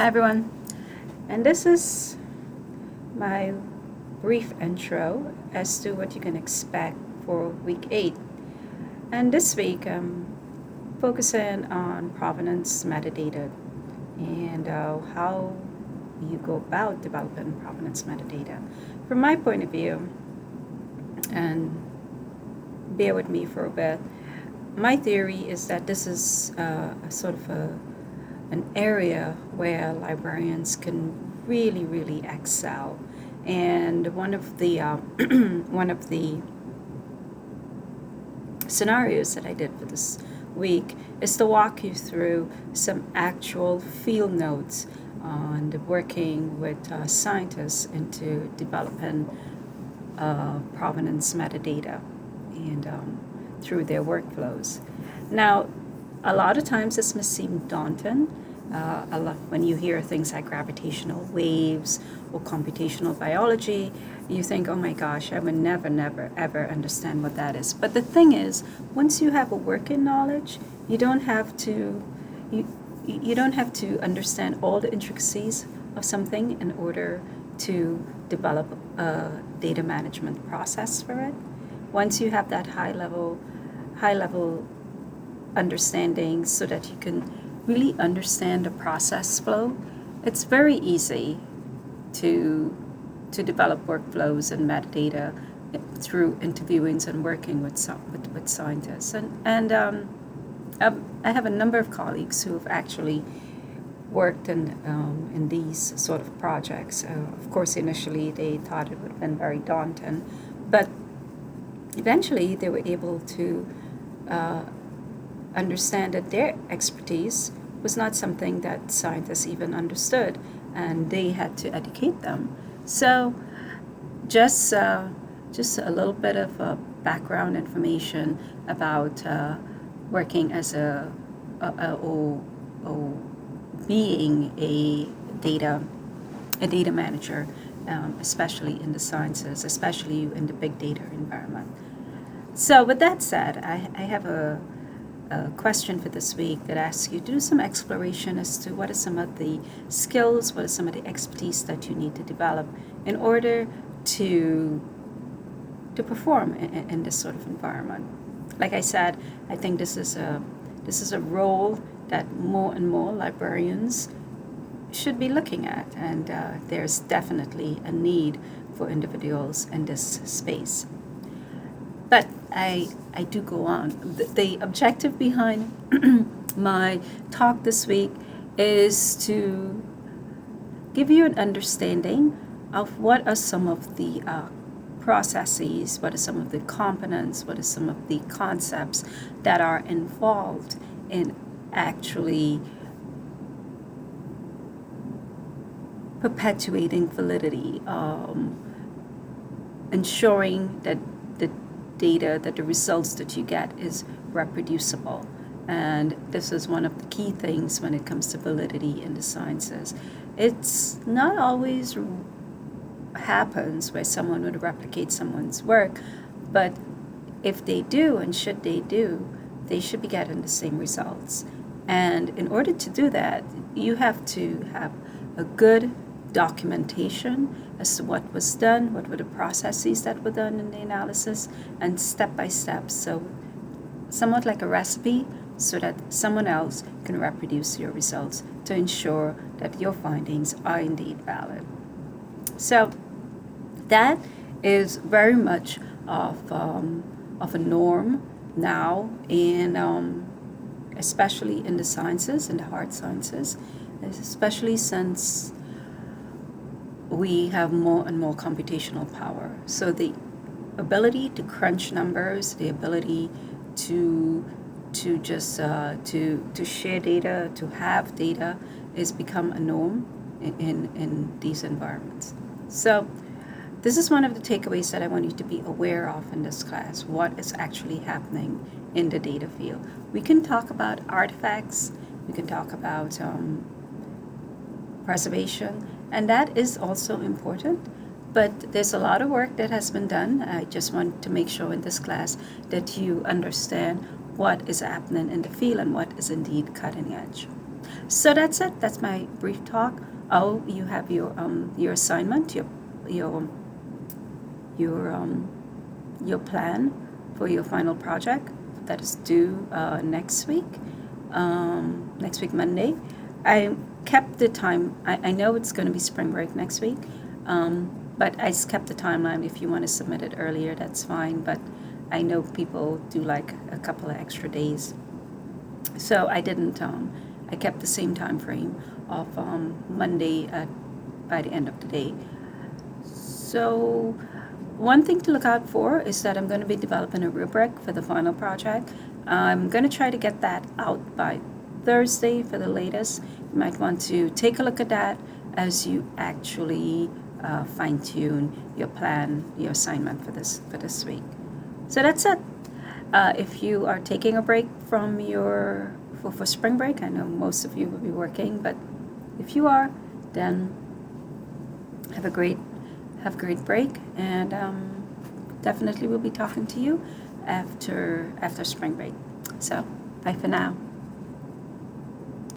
Hi everyone, and this is my brief intro as to what you can expect for week 8. And this week I'm focusing on provenance metadata and how you go about developing provenance metadata. From my point of view, and bear with me for a bit, my theory is that this is a sort of an area where librarians can really excel. And one of the one of the scenarios that I did for this week is to walk you through some actual field notes on working with scientists into developing provenance metadata and through their workflows. Now, a lot of times this may seem daunting. When you hear things like gravitational waves or computational biology, you think, oh my gosh, I would never, ever understand what that is. But the thing is, once you have a working knowledge, you don't have to understand all the intricacies of something in order to develop a data management process for it. Once you have that high level understanding so that you can really understand the process flow, it's very easy to develop workflows and metadata through interviewings and working with scientists. I have a number of colleagues who have actually worked in these sort of projects. Of course, initially they thought it would have been very daunting, but eventually they were able to understand that their expertise was not something that scientists even understood, and they had to educate them. So just a little bit of background information about working as being a data manager, especially in the sciences, especially in the big data environment. So with that said, I have a question for this week that asks you to do some exploration as to what are some of the skills, what are some of the expertise that you need to develop in order to perform in this sort of environment. Like I said, I think this is a role that more and more librarians should be looking at, and there's definitely a need for individuals in this space. But I do go on. The objective behind my talk this week is to give you an understanding of what are some of the processes, what are some of the components, what are some of the concepts that are involved in actually perpetuating validity, ensuring that the data, that the results that you get is reproducible. And this is one of the key things when it comes to validity in the sciences. It's not always happens where someone would replicate someone's work, but if they do, and should they do, they should be getting the same results. And in order to do that, you have to have a good documentation as to what was done, what were the processes that were done in the analysis, and step by step. So somewhat like a recipe, so that someone else can reproduce your results to ensure that your findings are indeed valid. So that is very much of a norm now, in especially in the sciences, in the hard sciences, especially since we have more and more computational power. So the ability to crunch numbers, the ability to just to share data, to have data, is become a norm in these environments. So this is one of the takeaways that I want you to be aware of in this class, what is actually happening in the data field. We can talk about artifacts, we can talk about preservation, and that is also important, but there's a lot of work that has been done. I just want to make sure in this class that you understand what is happening in the field and what is indeed cutting edge. So that's it. That's my brief talk. Oh, you have your assignment, your your plan for your final project that is due next week Monday. I kept the time. I know it's going to be spring break next week, but I just kept the timeline. If you want to submit it earlier, that's fine, but I know people do like a couple of extra days, so I didn't. I kept the same time frame of Monday by the end of the day. So one thing to look out for is that I'm going to be developing a rubric for the final project. I'm going to try to get that out by Thursday for the latest. You might want to take a look at that as you actually fine-tune your plan, your assignment for this week. So that's it. If you are taking a break from for spring break, I know most of you will be working, but if you are, then have a great break, and definitely we'll be talking to you after spring break. So bye for now.